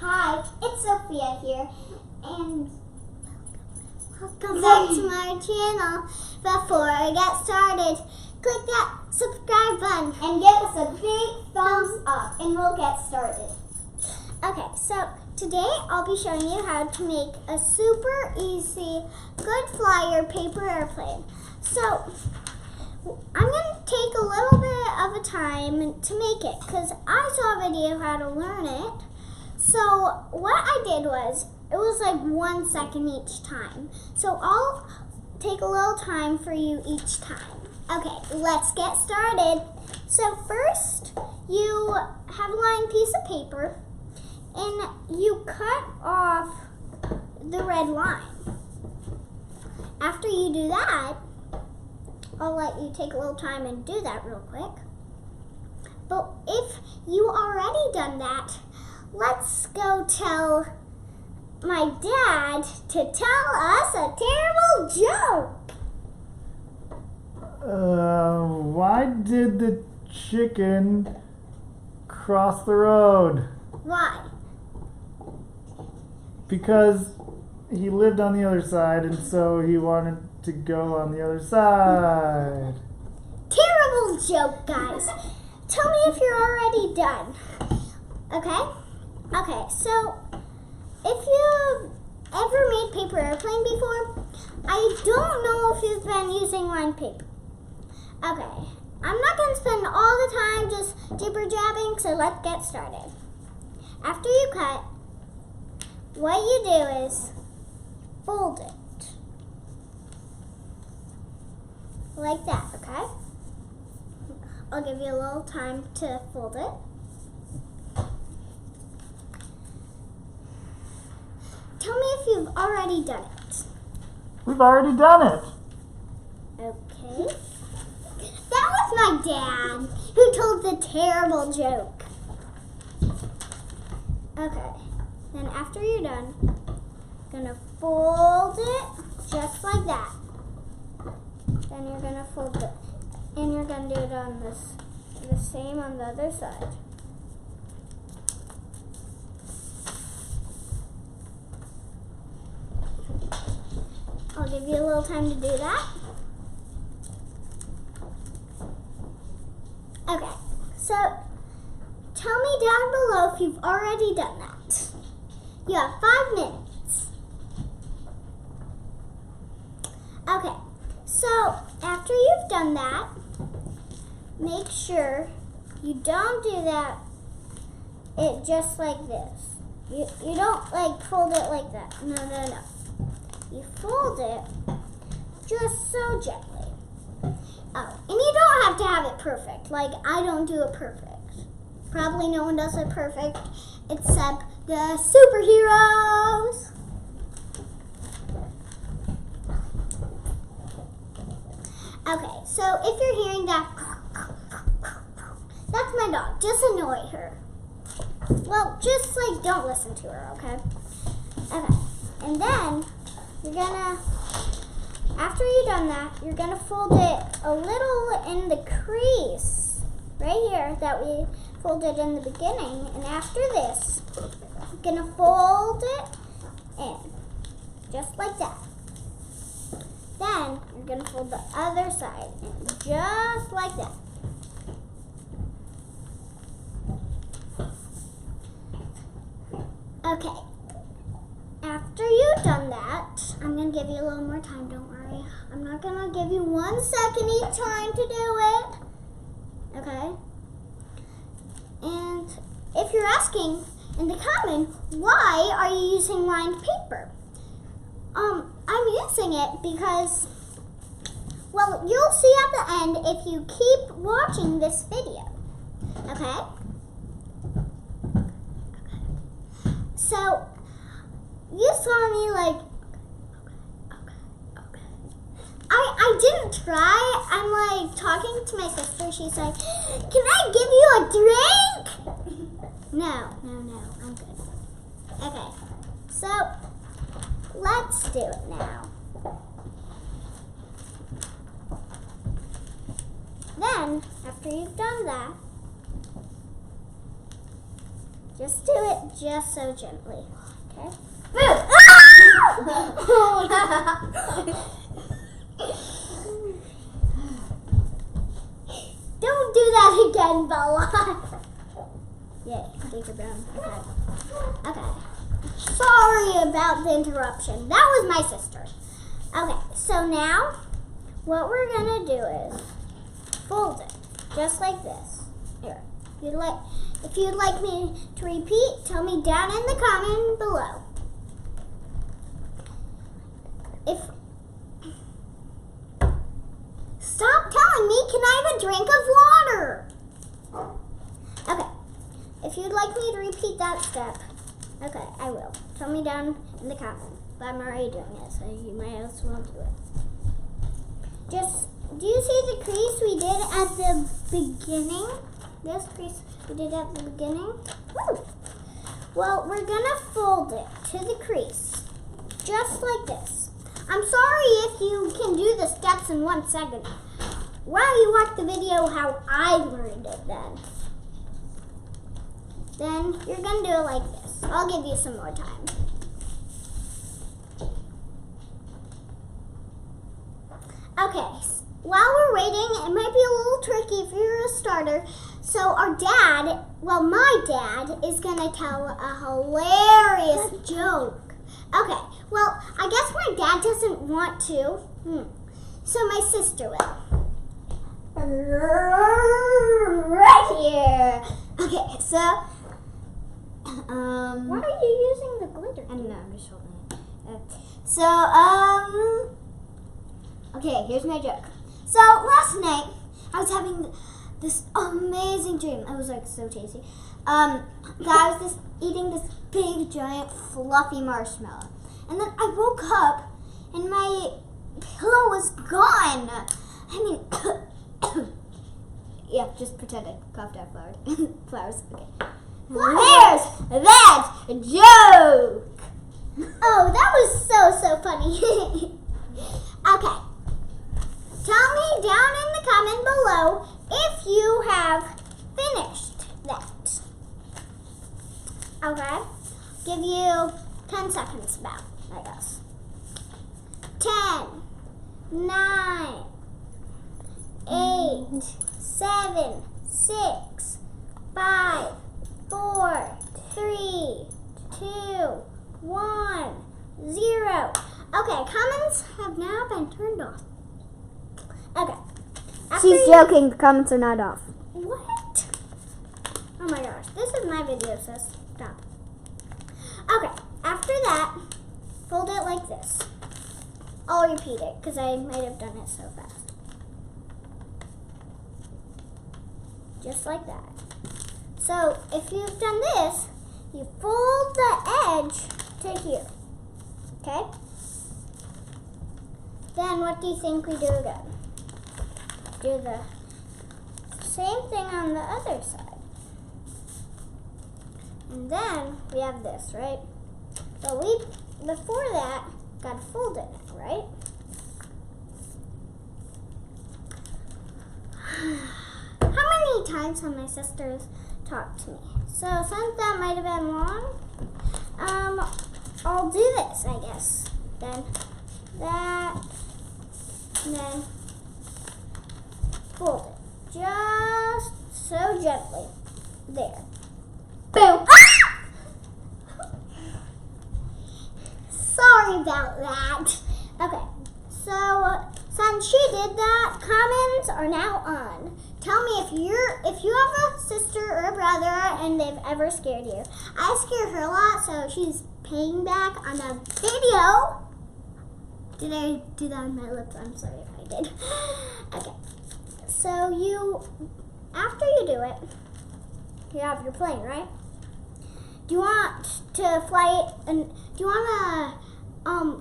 Hi, it's Sofia here, and welcome back to my channel. Before I get started, click that subscribe button and give us a big thumbs up, and we'll get started. Okay, so today I'll be showing you how to make a super easy, good flyer paper airplane. So I'm going to take a little bit of a time to make it because I saw a video how to learn it. So what I did was, it was like 1 second each time. So I'll take a little time for you each time. Okay, let's get started. So first, you have a lined piece of paper and you cut off the red line. After you do that, I'll let you take a little time and do that real quick. But if you already done that, let's go tell my dad to tell us a terrible joke. Why did the chicken cross the road? Why? Because he lived on the other side, and so he wanted to go on the other side. Terrible joke, guys. Tell me if you're already done. Okay? Okay, so if you've ever made paper airplane before, I don't know if you've been using lined paper. Okay, I'm not going to spend all the time just jibber jabbing, so let's get started. After you cut, what you do is fold it. Like that, okay? I'll give you a little time to fold it. Tell me if you've already done it. We've already done it. Okay. That was my dad who told the terrible joke. Okay. Then after you're done, you're gonna fold it just like that. Then you're gonna fold it, and you're gonna do it on the same on the other side. I'll give you a little time to do that. Okay, so tell me down below if you've already done that. You have 5 minutes. Okay, so after you've done that, make sure you don't do that it just like this. You don't like fold it like that. No. You fold it just so gently. Oh, and you don't have to have it perfect. Like, I don't do it perfect. Probably no one does it perfect except the superheroes. Okay, so if you're hearing that, that's my dog. Just annoy her. Well, just like don't listen to her, okay? Okay, and then you're gonna, after you've done that, you're gonna fold it a little in the crease right here that we folded in the beginning. And after this, you're gonna fold it in, just like that. Then you're gonna fold the other side in, just like that. Okay. After you've done that, I'm going to give you a little more time, don't worry. I'm not going to give you 1 second each time to do it. Okay? And if you're asking in the comment, why are you using lined paper? I'm using it because, well, you'll see at the end if you keep watching this video. Okay? So, you saw me like, okay. I didn't try. I'm like talking to my sister. She's like, can I give you a drink? No, I'm good. Okay, so let's do it now. Then, after you've done that, just do it just so gently. Okay? Don't do that again, Bella. Yay, take your brown. Okay. Sorry about the interruption. That was my sister. Okay, so now what we're gonna do is fold it just like this. Here, if you'd like me to repeat, tell me down in the comment below. Stop telling me, can I have a drink of water? Okay, if you'd like me to repeat that step, okay, I will. Tell me down in the comment. But I'm already doing it, so you might as well do it. Do you see the crease we did at the beginning? This crease we did at the beginning? Woo! Well, we're gonna fold it to the crease, just like this. I'm sorry if you can do the steps in 1 second. Why don't you watch the video how I learned it then? Then you're gonna do it like this. I'll give you some more time. Okay, while we're waiting, it might be a little tricky if you're a starter. So our dad, well, my dad is gonna tell a hilarious joke. Okay, well, I guess my dad doesn't want to. So my sister will. Right here. Okay, so why are you using the glitter? I don't know, I'm just holding it. Okay, here's my joke. So last night I was having this amazing dream. I was like so tasty. That I was eating this big giant fluffy marshmallow. And then I woke up and my pillow was gone. I mean yeah, just pretend I coughed out flowers. Flowers, okay. There's that joke! Oh, that was so funny. Okay. Tell me down in the comment below if you have finished that. Okay? Give you 10 seconds about, I guess. 10, 9, 8, 7, 6, 5, 4, 3, 2, 1, 0. Okay, comments have now been turned off. Okay. She's joking. The comments are not off. What? Oh my gosh. This is my video, so stop. Okay. After that, fold it like this. I'll repeat it because I might have done it so fast. Just like that. So if you've done this, you fold the edge to here. Okay? Then what do you think we do again? Do the same thing on the other side. And then we have this, right? So we, before that, got to fold it now, right? How many times have my sisters talked to me? So since that might have been long, I'll do this, I guess. Then that, and then fold it just so gently. There. Boom. Ah! Sorry about that. Okay, so since she did that, comments are now on. Tell me if you have a sister or a brother and they've ever scared you. I scare her a lot, so she's paying back on a video. Did I do that on my lips? I'm sorry if I did. Okay. So after you do it, you have your plane, right? Do you want to fly it, and do you want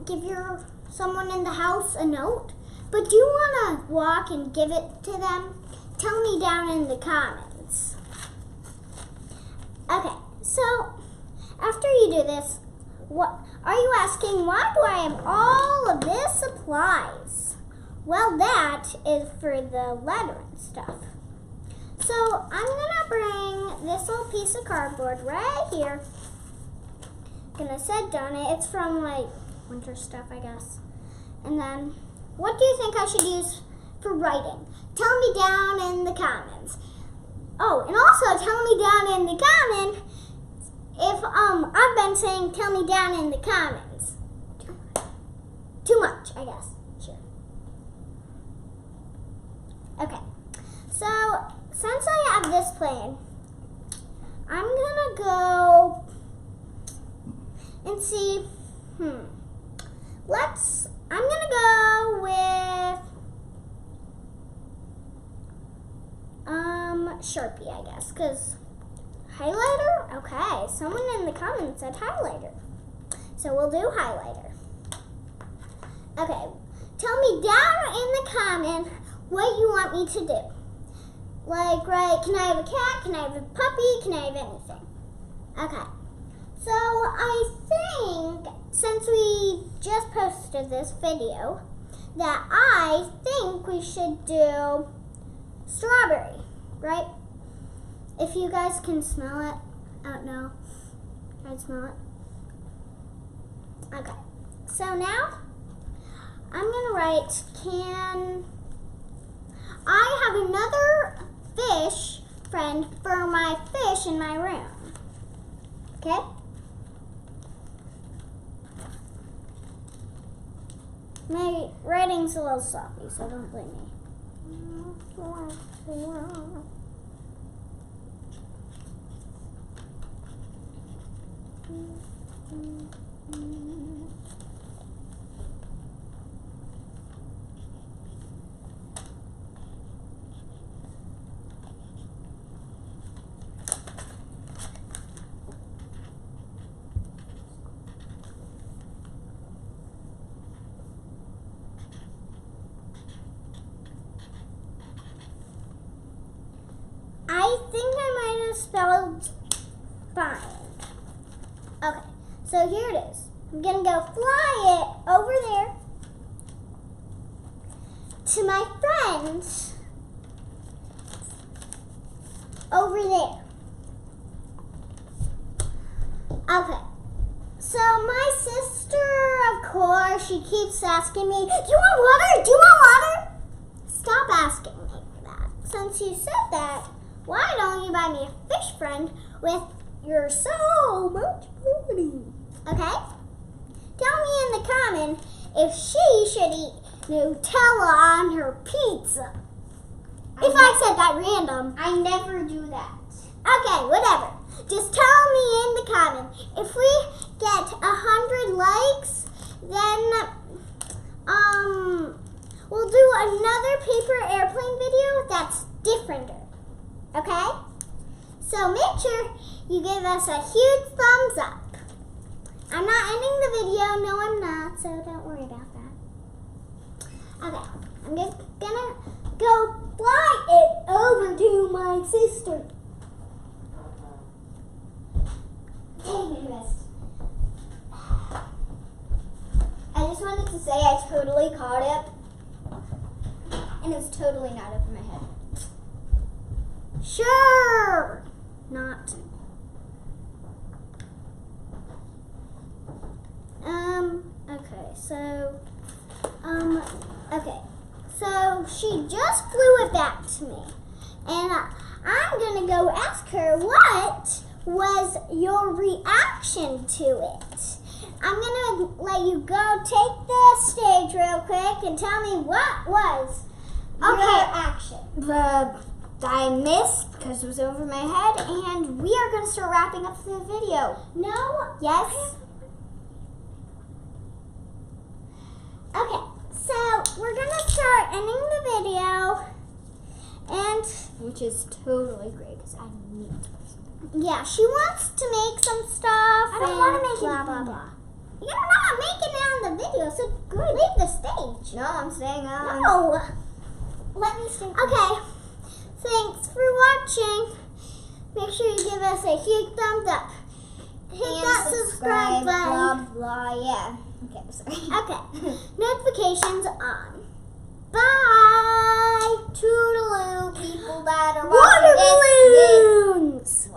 to give someone in the house a note? But do you want to walk and give it to them? Tell me down in the comments. Okay, so after you do this, what are you asking? Why do I have all of this supplies? Well, that is for the letter and stuff. So I'm gonna bring this little piece of cardboard right here. Gonna set on it. It's from like winter stuff, I guess. And then, what do you think I should use for writing? Tell me down in the comments. Oh, and also tell me down in the comments if I've been saying tell me down in the comments. Too much, I guess. Sure. Okay. So since I have this plan, I'm gonna go and see. I'm gonna go with Sharpie, I guess, because highlighter? Okay, someone in the comments said highlighter. So we'll do highlighter. Okay, tell me down in the comment what you want me to do. Like, right, can I have a cat? Can I have a puppy? Can I have anything? Okay. So I think, since we just posted this video, that I think we should do strawberry, right? If you guys can smell it, I don't know. Can I smell it? Okay. So now, I'm gonna write, I have another fish friend for my fish in my room. Okay? My writing's a little sloppy, so don't blame me. I think I might have spelled fine. Okay, so here it is. I'm gonna go fly it over there to my friends over there. Okay, so my sister, of course, she keeps asking me, do you want water? Do you want water? Stop asking me for that. Since you said that, why don't you buy me a fish friend with your so much money? Okay? Tell me in the comment if she should eat Nutella on her pizza. If I said that random. I never do that. Okay, whatever. Just tell me in the comment. If we get 100 likes, then we'll do another paper airplane video that's different. Okay? So make sure you give us a huge thumbs up. I'm not ending the video. No, I'm not. So don't worry about that. Okay. I'm just gonna go fly it over to my sister. Dang, I missed. I just wanted to say I totally caught it. And it's totally not over my head. Sure. Not. Okay. So she just flew it back to me. And I'm going to go ask her what was your reaction to it. I'm going to let you go take the stage real quick and tell me what was your reaction. I missed because it was over my head, and we are going to start wrapping up the video. No. Yes? Okay, so we're going to start ending the video, and which is totally great because I need to. Yeah, she wants to make some stuff. I don't want to make blah, blah, blah. You're not making it on the video, so good. Leave the stage. No, I'm staying on. No. Let me stay. Okay. Thanks for watching. Make sure you give us a huge thumbs up. Hit and that subscribe button. Blah, blah, yeah. Okay, sorry. Okay. Notifications on. Bye. Toodaloo, people that are Water watching this. balloons!